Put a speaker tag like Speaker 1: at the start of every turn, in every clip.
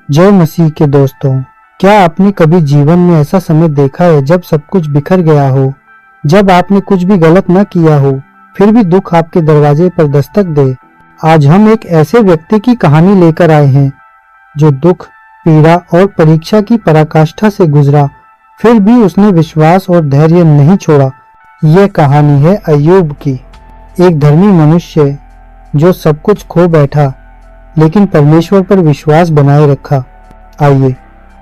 Speaker 1: जय मसीह के दोस्तों, क्या आपने कभी जीवन में ऐसा समय देखा है जब सब कुछ बिखर गया हो, जब आपने कुछ भी गलत न किया हो, फिर भी दुख आपके दरवाजे पर दस्तक दे? आज हम एक ऐसे व्यक्ति की कहानी लेकर आए हैं जो दुख, पीड़ा और परीक्षा की पराकाष्ठा से गुजरा, फिर भी उसने विश्वास और धैर्य नहीं छोड़ा। यह कहानी है अय्यूब की, एक धर्मी मनुष्य जो सब कुछ खो बैठा लेकिन परमेश्वर पर विश्वास बनाए रखा। आइए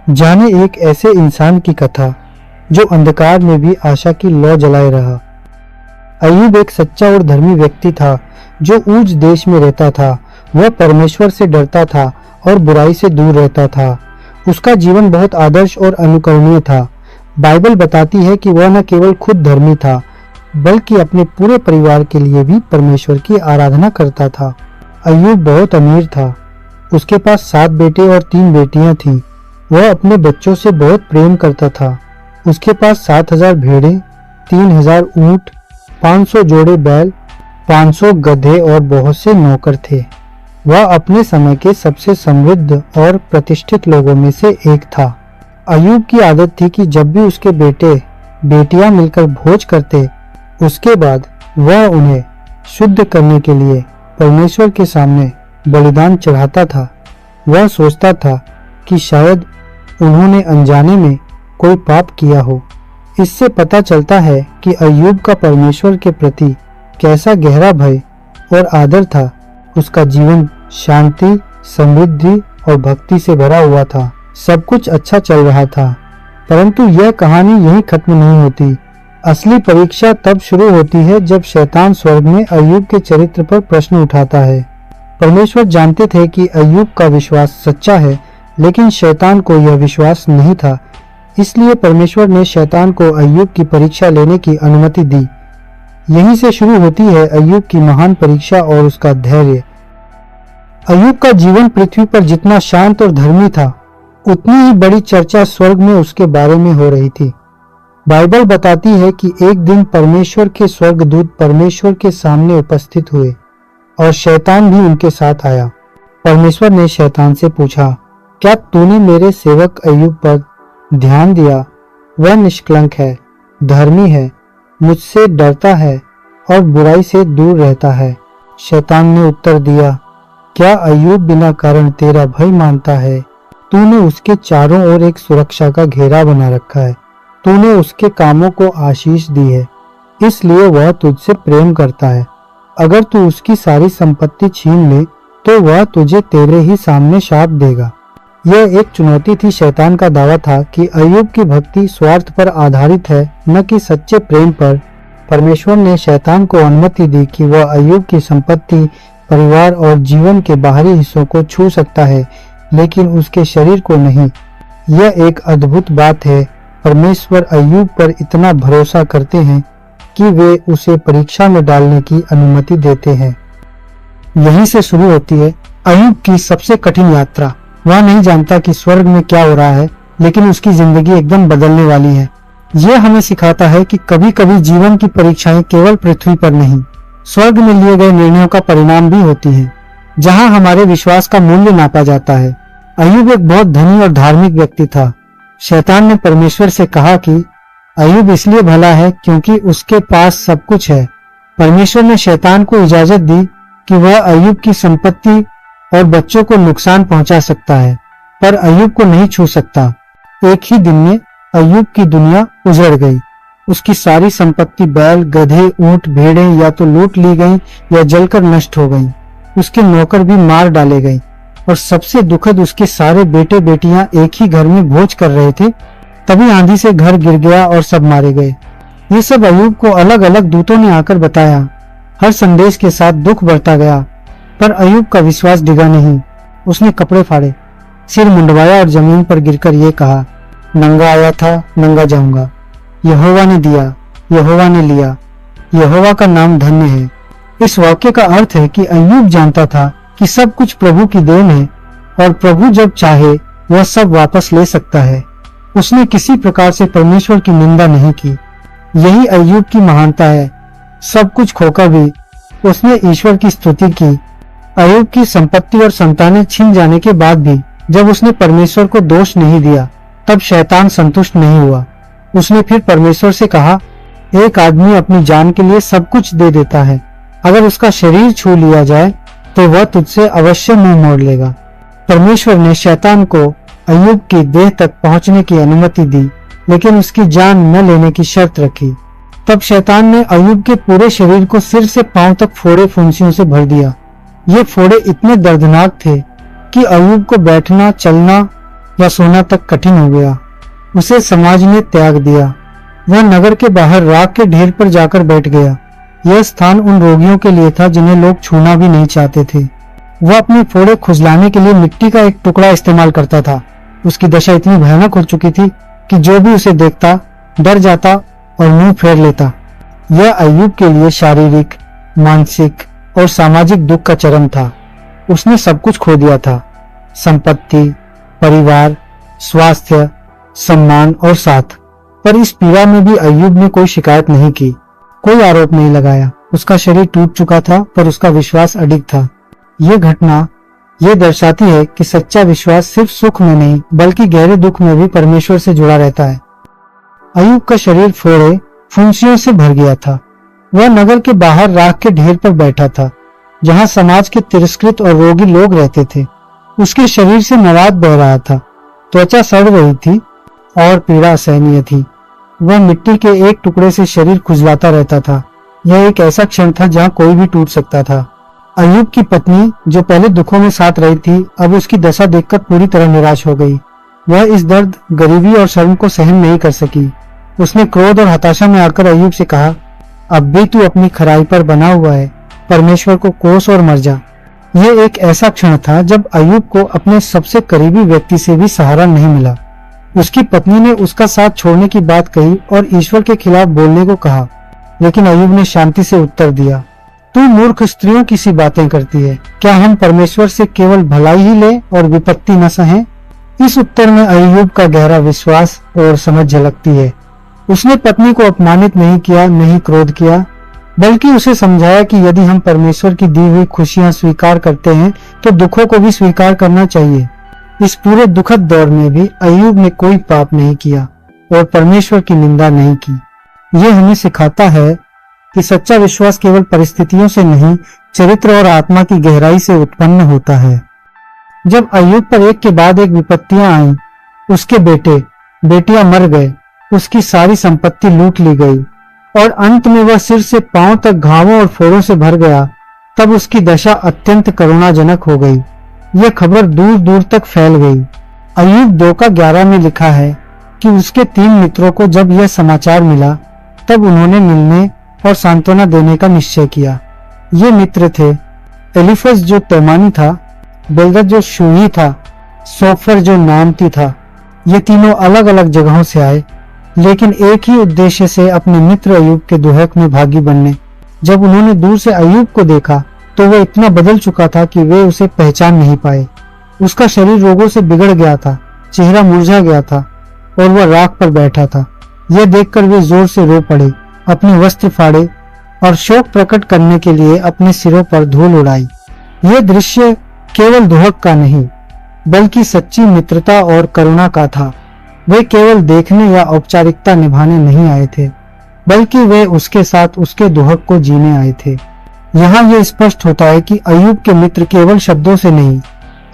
Speaker 1: जाने एक ऐसे इंसान की कथा जो अंधकार में भी आशा की लौ जलाए रहा। अय्यूब एक सच्चा और धर्मी व्यक्ति था जो ऊंच देश में रहता था। वह परमेश्वर से डरता था और बुराई से दूर रहता था। उसका जीवन बहुत आदर्श और अनुकरणीय था। बाइबल बताती है कि वह न केवल खुद धर्मी था बल्कि अपने पूरे परिवार के लिए भी परमेश्वर की आराधना करता था। अय्यूब बहुत अमीर था। उसके पास 7 बेटे और 3 बेटियां थीं। वह अपने बच्चों से बहुत प्रेम करता था। उसके पास 7,000 भेड़े, 3,000 ऊंट, 500 जोड़े बैल, 500 गधे और बहुत से नौकर थे। वह अपने समय के सबसे समृद्ध और प्रतिष्ठित लोगों में से एक था। अय्यूब की आदत थी कि जब भी उसके बेटे बेटियां मिलकर भोज करते, उसके बाद वह उन्हें शुद्ध करने के लिए परमेश्वर के सामने बलिदान चढ़ाता था। वह सोचता था कि शायद उन्होंने अनजाने में कोई पाप किया हो। इससे पता चलता है कि अय्यूब का परमेश्वर के प्रति कैसा गहरा भय और आदर था। उसका जीवन शांति, समृद्धि और भक्ति से भरा हुआ था। सब कुछ अच्छा चल रहा था, परंतु यह कहानी यहीं खत्म नहीं होती। असली परीक्षा तब शुरू होती है जब शैतान स्वर्ग में अय्यूब के चरित्र पर प्रश्न उठाता है। परमेश्वर जानते थे कि अय्यूब का विश्वास सच्चा है, लेकिन शैतान को यह विश्वास नहीं था। इसलिए परमेश्वर ने शैतान को अय्यूब की परीक्षा लेने की अनुमति दी। यहीं से शुरू होती है अय्यूब की महान परीक्षा और उसका धैर्य। अय्यूब का जीवन पृथ्वी पर जितना शांत और धर्मी था, उतनी ही बड़ी चर्चा स्वर्ग में उसके बारे में हो रही थी। बाइबल बताती है कि एक दिन परमेश्वर के स्वर्गदूत परमेश्वर के सामने उपस्थित हुए और शैतान भी उनके साथ आया। परमेश्वर ने शैतान से पूछा, क्या तूने मेरे सेवक अय्यूब पर ध्यान दिया? वह निष्कलंक है, धर्मी है, मुझसे डरता है और बुराई से दूर रहता है। शैतान ने उत्तर दिया, क्या अय्यूब बिना कारण तेरा भय मानता है? तूने उसके चारों ओर एक सुरक्षा का घेरा बना रखा है। तूने उसके कामों को आशीष दी है, इसलिए वह तुझसे प्रेम करता है। अगर तू उसकी सारी संपत्ति छीन ले तो वह तुझे तेरे ही सामने शाप देगा। यह एक चुनौती थी। शैतान का दावा था कि अय्यूब की भक्ति स्वार्थ पर आधारित है, न कि सच्चे प्रेम पर। परमेश्वर ने शैतान को अनुमति दी कि वह अय्यूब की संपत्ति, परिवार और जीवन के बाहरी हिस्सों को छू सकता है, लेकिन उसके शरीर को नहीं। यह एक अद्भुत बात है। परमेश्वर अय्यूब पर इतना भरोसा करते हैं कि वे उसे परीक्षा में डालने की अनुमति देते हैं। यहीं से शुरू होती है अय्यूब की सबसे कठिन यात्रा। वह नहीं जानता कि स्वर्ग में क्या हो रहा है, लेकिन उसकी जिंदगी एकदम बदलने वाली है। यह हमें सिखाता है कि कभी कभी जीवन की परीक्षाएं केवल पृथ्वी पर नहीं, स्वर्ग में लिए गए निर्णयों का परिणाम भी होती हैं, जहां हमारे विश्वास का मूल्य नापा जाता है। अय्यूब एक बहुत धनी और धार्मिक व्यक्ति था। शैतान ने परमेश्वर से कहा कि अय्यूब इसलिए भला है क्योंकि उसके पास सब कुछ है। परमेश्वर ने शैतान को इजाजत दी कि वह अय्यूब की संपत्ति और बच्चों को नुकसान पहुंचा सकता है, पर अय्यूब को नहीं छू सकता। एक ही दिन में अय्यूब की दुनिया उजड़ गई। उसकी सारी संपत्ति, बैल, गधे, ऊंट, भेड़ें या तो लूट ली गईं या जलकर नष्ट हो गईं। उसके नौकर भी मार डाले गए और सबसे दुखद, उसके सारे बेटे बेटियां एक ही घर में भोज कर रहे थे। तभी आंधी से घर गिर गया और सब मारे गए। ये सब अय्यूब को अलग अलग दूतों ने आकर बताया। हर संदेश के साथ दुख बढ़ता गया, पर अय्यूब का विश्वास डिगा नहीं। उसने कपड़े फाड़े, सिर मुंडवाया और जमीन पर गिरकर ये कहा, नंगा आया था, नंगा जाऊंगा। यहोवा ने दिया, यहोवा ने लिया। यहोवा का नाम धन्य है। इस वाक्य का अर्थ है कि अय्यूब जानता था कि सब कुछ प्रभु की देन है और प्रभु जब चाहे वह सब वापस ले सकता है। उसने किसी प्रकार से परमेश्वर की निंदा नहीं की। यही अय्यूब की महानता है। सब कुछ खोकर भी उसने ईश्वर की स्तुति की। अय्यूब की संपत्ति और संतानें छिन जाने के बाद भी जब उसने परमेश्वर को दोष नहीं दिया तब शैतान संतुष्ट नहीं हुआ। उसने फिर परमेश्वर से कहा, एक आदमी अपनी जान के लिए सब कुछ दे देता है, अगर उसका शरीर छू लिया जाए तो वह तुझसे अवश्य मुंह मोड़ लेगा। परमेश्वर ने शैतान को अय्यूब की देह तक पहुंचने की अनुमति दी, लेकिन उसकी जान न लेने की शर्त रखी। तब शैतान ने अय्यूब के पूरे शरीर को सिर से पांव तक फोड़े फुंसियों से भर दिया। ये फोड़े इतने दर्दनाक थे कि अय्यूब को बैठना, चलना या सोना तक कठिन हो गया। उसे समाज ने त्याग दिया। वह नगर के बाहर राख के ढेर पर जाकर बैठ गया। यह स्थान उन रोगियों के लिए था जिन्हें लोग छूना भी नहीं चाहते थे। वह अपने फोड़े खुजलाने के लिए मिट्टी का एक टुकड़ा इस्तेमाल करता था। उसकी दशा इतनी भयानक हो चुकी थी कि जो भी उसे देखता डर जाता और मुंह फेर लेता। यह अय्यूब के लिए शारीरिक, मानसिक और सामाजिक दुख का चरम था। उसने सब कुछ खो दिया था, संपत्ति, परिवार, स्वास्थ्य, सम्मान और साथ। पर इस पीड़ा में भी अय्यूब ने कोई शिकायत नहीं की, कोई आरोप नहीं लगाया। उसका शरीर टूट चुका था पर उसका विश्वास अडिग था। ये घटना ये दर्शाती है कि सच्चा विश्वास सिर्फ सुख में नहीं बल्कि गहरे दुख में भी परमेश्वर से जुड़ा रहता है। अय्यूब का शरीर फोड़े फुंसियों से भर गया था। वह नगर के बाहर राख के ढेर पर बैठा था, जहां समाज के तिरस्कृत और रोगी लोग रहते थे। उसके शरीर से मवाद बह रहा था, त्वचा सड़ रही थी और पीड़ा असहनीय थी। वह मिट्टी के एक टुकड़े से शरीर खुजलाता रहता था। यह एक ऐसा क्षण था जहां कोई भी टूट सकता था। अय्यूब की पत्नी, जो पहले दुखों में साथ रही थी, अब उसकी दशा देखकर पूरी तरह निराश हो गई। वह इस दर्द, गरीबी और शर्म को सहन नहीं कर सकी। उसने क्रोध और हताशा में आकर अय्यूब से कहा, अब भी तू अपनी खराई पर बना हुआ है, परमेश्वर को कोस और मर जा। यह एक ऐसा क्षण था जब अय्यूब को अपने सबसे करीबी व्यक्ति से भी सहारा नहीं मिला। उसकी पत्नी ने उसका साथ छोड़ने की बात कही और ईश्वर के खिलाफ बोलने को कहा, लेकिन अय्यूब ने शांति से उत्तर दिया, तू मूर्ख स्त्रियों की सी बातें करती है। क्या हम परमेश्वर से केवल भलाई ही ले और विपत्ति न सहें? इस उत्तर में अय्यूब का गहरा विश्वास और समझ झलकती है। उसने पत्नी को अपमानित नहीं किया, नहीं क्रोध किया, बल्कि उसे समझाया कि यदि हम परमेश्वर की दी हुई खुशियां स्वीकार करते हैं तो दुखों को भी स्वीकार करना चाहिए। इस पूरे दुखद दौर में भी अय्यूब ने कोई पाप नहीं किया और परमेश्वर की निंदा नहीं की। यह हमें सिखाता है कि सच्चा विश्वास केवल परिस्थितियों से नहीं, चरित्र और आत्मा की गहराई से उत्पन्न होता है। जब अय्यूब पर एक के बाद एक विपत्तियां आईं, उसके बेटे बेटियां मर गए, उसकी सारी संपत्ति लूट ली गई और अंत में वह सिर से पांव तक घावों और फोड़ों से भर गया, तब उसकी दशा अत्यंत करुणाजनक हो गई। यह खबर दूर दूर तक फैल गई। अय्यूब 2:11 में लिखा है कि उसके 3 मित्रों को जब यह समाचार मिला तब उन्होंने मिलने और सांत्वना देने का निश्चय किया। ये मित्र थे एलीफज जो तेमानी था, बिल्दद जो शूही था, सोफर जो नामती था। ये तीनों अलग अलग जगहों से आए, लेकिन एक ही उद्देश्य से अपने मित्र अय्यूब के दुहक में भागी बनने। जब उन्होंने दूर से अय्यूब को देखा तो वह इतना बदल चुका था कि वे उसे पहचान नहीं पाए। उसका शरीर रोगों से बिगड़ गया था, चेहरा मुरझा गया था और वह राख पर बैठा था। यह देखकर वे जोर से रो पड़े, अपने वस्त्र फाड़े और शोक प्रकट करने के लिए अपने सिरों पर धूल उड़ाई। यह दृश्य केवल दुहक का नहीं बल्कि सच्ची मित्रता और करुणा का था। वे केवल देखने या औपचारिकता निभाने नहीं आए थे, बल्कि वे उसके साथ उसके दुहक को जीने आए थे। यहाँ यह स्पष्ट होता है कि अय्यूब के मित्र केवल शब्दों से नहीं,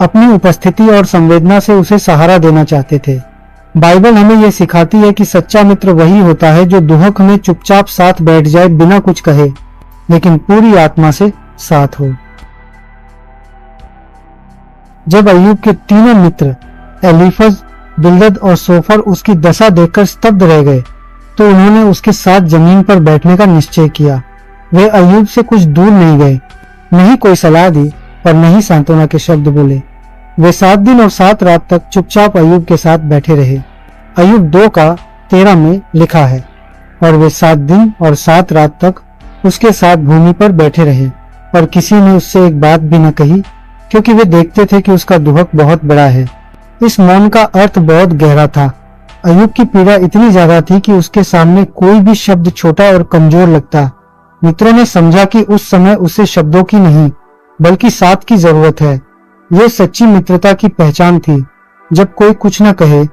Speaker 1: अपनी उपस्थिति और संवेदना से उसे सहारा देना चाहते थे। बाइबल हमें यह सिखाती है कि सच्चा मित्र वही होता है जो दुहक में चुपचाप साथ बैठ जाए, बिना कुछ कहे, लेकिन पूरी आत्मा से साथ हो। जब अय्यूब के तीनों मित्र एलीफज, बिल्दद और सोफर उसकी दशा देखकर स्तब्ध रह गए तो उन्होंने उसके साथ जमीन पर बैठने का निश्चय किया। वे अय्यूब से कुछ दूर नहीं गए, नहीं कोई सलाह दी और नहीं सांत्वना के शब्द बोले। वे 7 दिन और 7 रात तक चुपचाप अय्यूब के साथ बैठे रहे। अय्यूब 2:13 में लिखा है, और वे 7 दिन और 7 रात तक उसके साथ भूमि पर बैठे रहे और किसी ने उससे एक बात भी न कही, क्योंकि वे देखते थे कि उसका दुहक बहुत बड़ा है। इस मौन का अर्थ बहुत गहरा था। अय्यूब की पीड़ा इतनी ज्यादा थी कि उसके सामने कोई भी शब्द छोटा और कमजोर लगता। मित्रों ने समझा कि उस समय उसे शब्दों की नहीं बल्कि साथ की जरूरत है। यह सच्ची मित्रता की पहचान थी। जब कोई कुछ न कहे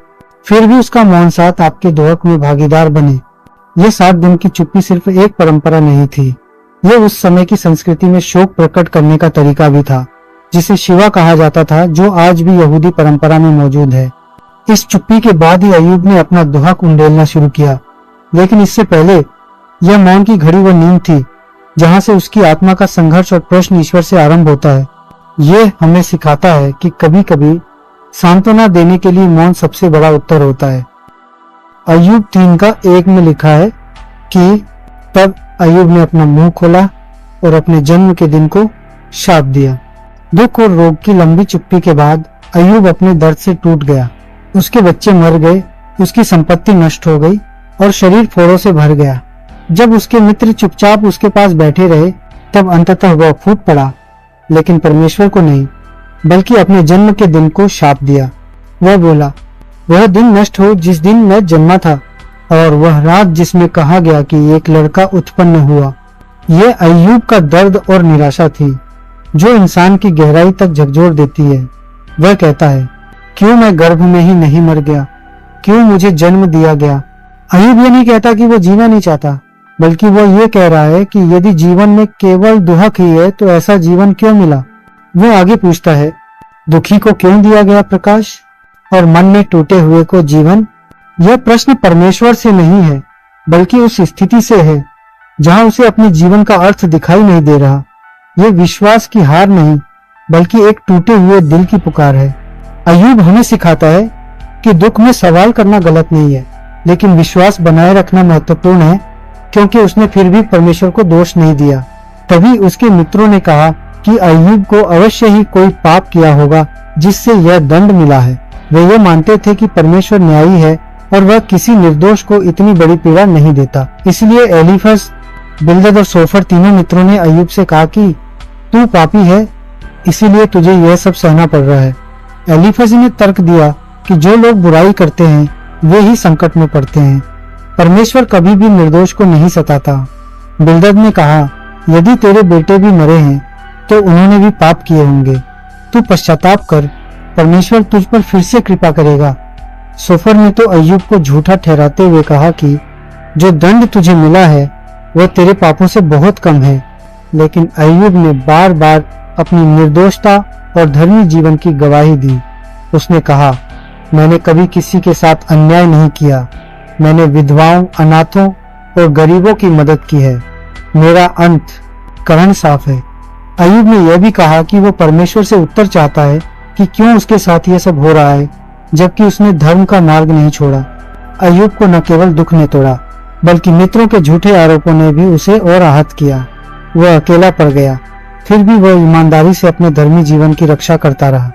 Speaker 1: फिर भी उसका मौन साथ आपके दुख में भागीदार बने। ये 7 दिन की चुप्पी सिर्फ एक परंपरा नहीं थी, ये उस समय की संस्कृति में शोक प्रकट करने का तरीका भी था, जिसे शिवा कहा जाता था, जो आज भी यहूदी परंपरा में मौजूद है। इस चुप्पी के बाद ही अय्यूब ने अपना दुहक उंडेलना शुरू किया, लेकिन इससे पहले यह मौन की घड़ी व नींद थी जहां से उसकी आत्मा का संघर्ष और प्रश्न ईश्वर से आरंभ होता है। ये हमें सिखाता है कि कभी कभी सांत्वना देने के लिए मौन सबसे बड़ा उत्तर होता है। अय्यूब 3:1 में लिखा है कि तब अय्यूब ने अपना मुंह खोला और अपने जन्म के दिन को शाप दिया। दुख और रोग की लंबी चुप्पी के बाद अय्यूब अपने दर्द से टूट गया। उसके बच्चे मर गए, उसकी संपत्ति नष्ट हो गई और शरीर फोड़ों से भर गया। जब उसके मित्र चुपचाप उसके पास बैठे रहे तब अंततः वह फूट पड़ा, लेकिन परमेश्वर को नहीं बल्कि अपने जन्म के दिन को शाप दिया। वह बोला, वह दिन नष्ट हो जिस दिन मैं जन्मा था और वह रात जिसमें कहा गया कि एक लड़का उत्पन्न हुआ। यह अय्यूब का दर्द और निराशा थी जो इंसान की गहराई तक झकझोर देती है। वह कहता है, क्यों मैं गर्भ में ही नहीं मर गया, क्यों मुझे जन्म दिया गया। अय्यूब ये नहीं कहता कि वो जीना नहीं चाहता, बल्कि वो ये कह रहा है कि यदि जीवन में केवल दुहक ही है तो ऐसा जीवन क्यों मिला। वो आगे पूछता है, दुखी को क्यों दिया गया प्रकाश और मन में टूटे हुए को जीवन। यह प्रश्न परमेश्वर से नहीं है बल्कि उस स्थिति से है जहां उसे अपने जीवन का अर्थ दिखाई नहीं दे रहा। यह विश्वास की हार नहीं बल्कि एक टूटे हुए दिल की पुकार है। अय्यूब हमें सिखाता है कि दुख में सवाल करना गलत नहीं है, लेकिन विश्वास बनाए रखना महत्वपूर्ण है, क्योंकि उसने फिर भी परमेश्वर को दोष नहीं दिया। तभी उसके मित्रों ने कहा कि अय्यूब को अवश्य ही कोई पाप किया होगा जिससे यह दंड मिला है। वे ये मानते थे कि परमेश्वर न्यायी है और वह किसी निर्दोष को इतनी बड़ी पीड़ा नहीं देता। इसलिए एलीफज, बिल्दद और सोफर तीनों मित्रों ने अय्यूब से कहा कि तू पापी है, इसीलिए तुझे यह सब सहना पड़ रहा है। एलीफज ने तर्क दिया कि जो लोग बुराई करते हैं वे ही संकट में पड़ते हैं, परमेश्वर कभी भी निर्दोष को नहीं सताता। बिल्दद ने कहा, यदि तेरे बेटे भी मरे हैं तो उन्होंने भी पाप किए होंगे, तू पश्चाताप कर, परमेश्वर तुझ पर फिर से कृपा करेगा। सोफर ने तो अय्यूब को झूठा ठहराते हुए कहा कि जो दंड तुझे मिला है वह तेरे पापों से बहुत कम है। लेकिन अय्यूब ने बार बार अपनी निर्दोषता और धर्मी जीवन की गवाही दी। उसने कहा, मैंने कभी किसी के साथ अन्याय नहीं किया, मैंने विधवाओं, अनाथों और गरीबों की मदद की है, मेरा अंतःकरण साफ है। अय्यूब ने यह भी कहा कि वो परमेश्वर से उत्तर चाहता है कि क्यों उसके साथ यह सब हो रहा है, जबकि उसने धर्म का मार्ग नहीं छोड़ा। अय्यूब को न केवल दुख ने तोड़ा बल्कि मित्रों के झूठे आरोपों ने भी उसे और आहत किया। वह अकेला पड़ गया, फिर भी वह ईमानदारी से अपने धर्मी जीवन की रक्षा करता रहा।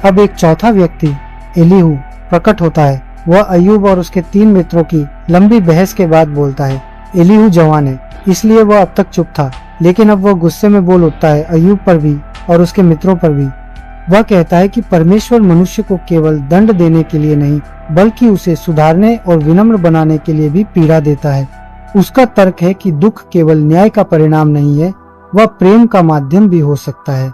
Speaker 1: अब एक चौथा व्यक्ति एलीहू प्रकट होता है। वह अय्यूब और उसके 3 मित्रों की लंबी बहस के बाद बोलता है। एलीहू जवान है, इसलिए वह अब तक चुप था, लेकिन अब वह गुस्से में बोल उठता है, अय्यूब पर भी और उसके मित्रों पर भी। वह कहता है कि परमेश्वर मनुष्य को केवल दंड देने के लिए नहीं बल्कि उसे सुधारने और विनम्र बनाने के लिए भी पीड़ा देता है। उसका तर्क है कि दुख केवल न्याय का परिणाम नहीं है, वह प्रेम का माध्यम भी हो सकता है।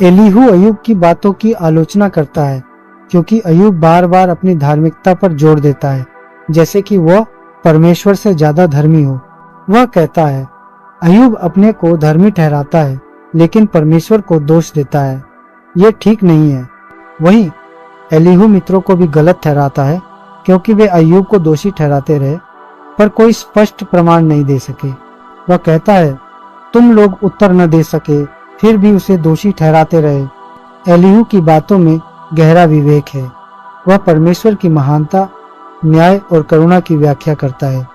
Speaker 1: एलीहू अय्यूब की बातों की आलोचना करता है क्योंकि अय्यूब बार बार अपनी धार्मिकता पर जोर देता है, जैसे कि वह परमेश्वर से ज्यादा धर्मी हो। वह कहता है, अय्यूब अपने को धर्मी ठहराता है लेकिन परमेश्वर को दोष देता है, यह ठीक नहीं है। वहीं एलीहू मित्रों को भी गलत ठहराता है क्योंकि वे अय्यूब को दोषी ठहराते रहे पर कोई स्पष्ट प्रमाण नहीं दे सके। वह कहता है, तुम लोग उत्तर न दे सके फिर भी उसे दोषी ठहराते रहे। एलीहू की बातों में गहरा विवेक है। वह परमेश्वर की महानता, न्याय और करुणा की व्याख्या करता है।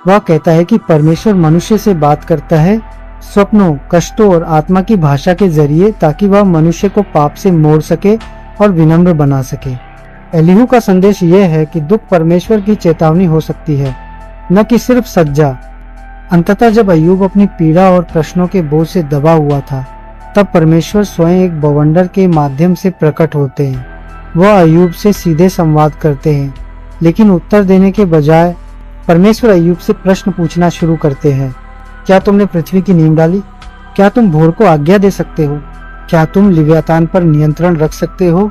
Speaker 1: वह कहता है कि परमेश्वर मनुष्य से बात करता है स्वप्नों, कष्टों और आत्मा की भाषा के जरिए, ताकि वह मनुष्य को पाप से मोड़ सके और विनम्र बना सके। एलीहू का संदेश यह है कि दुख परमेश्वर की चेतावनी हो सकती है, न कि सिर्फ सज्जा। अंततः जब अय्यूब अपनी पीड़ा और प्रश्नों के बोझ से दबा हुआ था, तब परमेश्वर स्वयं एक बवंडर के माध्यम से प्रकट होते हैं। वह अय्यूब से सीधे संवाद करते हैं, लेकिन उत्तर देने के बजाय परमेश्वर अय्यूब से प्रश्न पूछना शुरू करते हैं। क्या तुमने पृथ्वी की नींव डाली? क्या तुम भोर को आज्ञा दे सकते हो? क्या तुम लिव्यातान पर नियंत्रण रख सकते हो?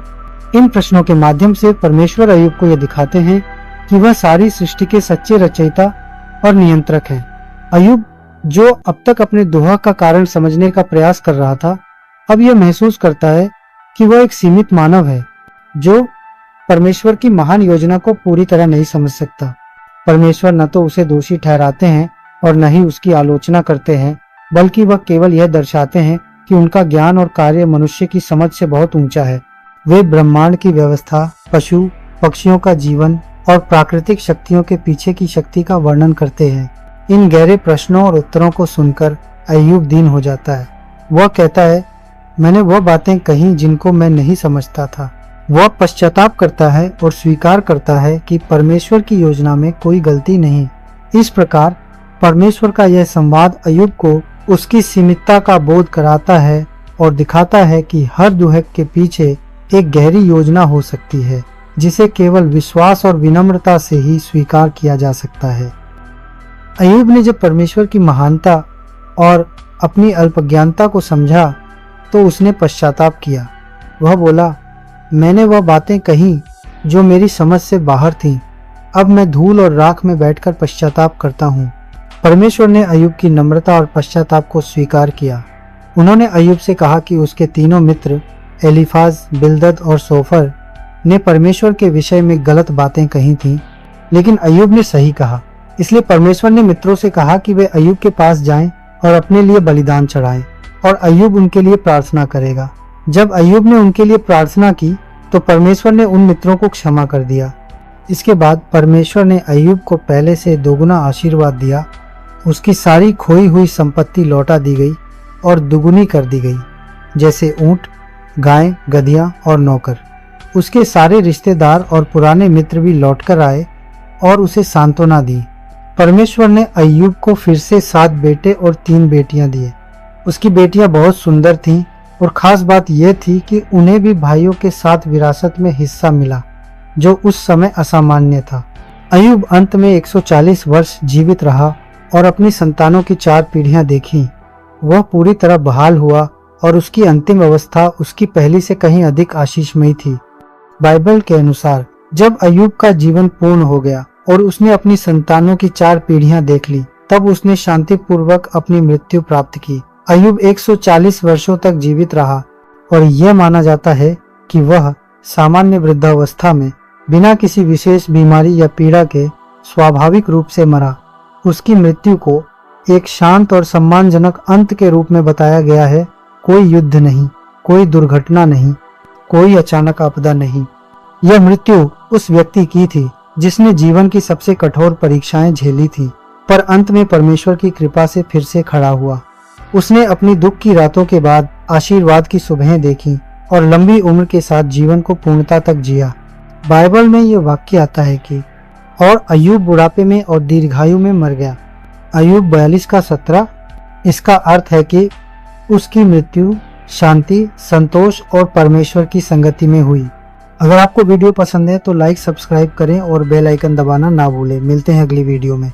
Speaker 1: इन प्रश्नों के माध्यम से परमेश्वर अय्यूब को यह दिखाते हैं कि वह सारी सृष्टि के सच्चे रचयिता और नियंत्रक हैं। अय्यूब, जो अब तक अपने दोहा का कारण समझने का प्रयास कर रहा था, अब यह महसूस करता है कि वह एक सीमित मानव है जो परमेश्वर की महान योजना को पूरी तरह नहीं समझ सकता। परमेश्वर न तो उसे दोषी ठहराते हैं और न ही उसकी आलोचना करते हैं, बल्कि वह केवल यह दर्शाते हैं कि उनका ज्ञान और कार्य मनुष्य की समझ से बहुत ऊंचा है। वे ब्रह्मांड की व्यवस्था, पशु पक्षियों का जीवन और प्राकृतिक शक्तियों के पीछे की शक्ति का वर्णन करते हैं। इन गहरे प्रश्नों और उत्तरों को सुनकर अय्यूब दीन हो जाता है। वह कहता है, मैंने वह बातें कही जिनको मैं नहीं समझता था। वह पश्चाताप करता है और स्वीकार करता है कि परमेश्वर की योजना में कोई गलती नहीं। इस प्रकार परमेश्वर का यह संवाद अय्यूब को उसकी सीमितता का बोध कराता है और दिखाता है कि हर दुहक के पीछे एक गहरी योजना हो सकती है, जिसे केवल विश्वास और विनम्रता से ही स्वीकार किया जा सकता है। अय्यूब ने जब परमेश्वर की महानता और अपनी अल्पज्ञानता को समझा तो उसने पश्चाताप किया। वह बोला, मैंने वह बातें कही जो मेरी समझ से बाहर थीं। अब मैं धूल और राख में बैठकर पश्चाताप करता हूँ। परमेश्वर ने अय्यूब की नम्रता और पश्चाताप को स्वीकार किया। उन्होंने अय्यूब से कहा कि उसके तीनों मित्र एलीफाज, बिल्दद और सोफर ने परमेश्वर के विषय में गलत बातें कही थीं, लेकिन अय्यूब ने सही कहा। इसलिए परमेश्वर ने मित्रों से कहा कि वे अय्यूब के पास जाएं और अपने लिए बलिदान चढ़ाएं और अय्यूब उनके लिए प्रार्थना करेगा। जब अय्यूब ने उनके लिए प्रार्थना की तो परमेश्वर ने उन मित्रों को क्षमा कर दिया। इसके बाद परमेश्वर ने अय्यूब को पहले से दोगुना आशीर्वाद दिया। उसकी सारी खोई हुई संपत्ति लौटा दी गई और दुगुनी कर दी गई, जैसे ऊंट, गाय, गधियां और नौकर। उसके सारे रिश्तेदार और पुराने मित्र भी लौटकर आए और उसे सांत्वना दी। परमेश्वर ने अय्यूब को फिर से 7 बेटे और 3 बेटियां दिए। उसकी बेटियां बहुत सुंदर थीं और खास बात यह थी कि उन्हें भी भाइयों के साथ विरासत में हिस्सा मिला, जो उस समय असामान्य था। अय्यूब अंत में 140 वर्ष जीवित रहा और अपनी संतानों की 4 पीढ़ियां देखीं। वह पूरी तरह बहाल हुआ और उसकी अंतिम अवस्था उसकी पहली से कहीं अधिक आशीषमयी थी। बाइबल के अनुसार जब अय्यूब का जीवन पूर्ण हो गया और उसने अपनी संतानों की 4 पीढ़ियां देख ली, तब उसने शांतिपूर्वक अपनी मृत्यु प्राप्त की। अय्यूब 140 वर्षों तक जीवित रहा और यह माना जाता है कि वह सामान्य वृद्धावस्था में बिना किसी विशेष बीमारी या पीड़ा के स्वाभाविक रूप से मरा। उसकी मृत्यु को एक शांत और सम्मानजनक अंत के रूप में बताया गया है। कोई युद्ध नहीं, कोई दुर्घटना नहीं, कोई अचानक आपदा नहीं। यह मृत्यु उस व्यक्ति की थी जिसने जीवन की सबसे कठोर परीक्षाएं झेली थी, पर अंत में परमेश्वर की कृपा से फिर से खड़ा हुआ। उसने अपनी दुख की रातों के बाद आशीर्वाद की सुबहें देखी और लंबी उम्र के साथ जीवन को पूर्णता तक जिया। बाइबल में यह वाक्य आता है कि और अय्यूब बुढ़ापे में और दीर्घायु में मर गया। अय्यूब 42 का 17। इसका अर्थ है कि उसकी मृत्यु शांति, संतोष और परमेश्वर की संगति में हुई। अगर आपको वीडियो पसंद है तो लाइक, सब्सक्राइब करें और बेल आइकन दबाना ना भूलें। मिलते हैं अगली वीडियो में।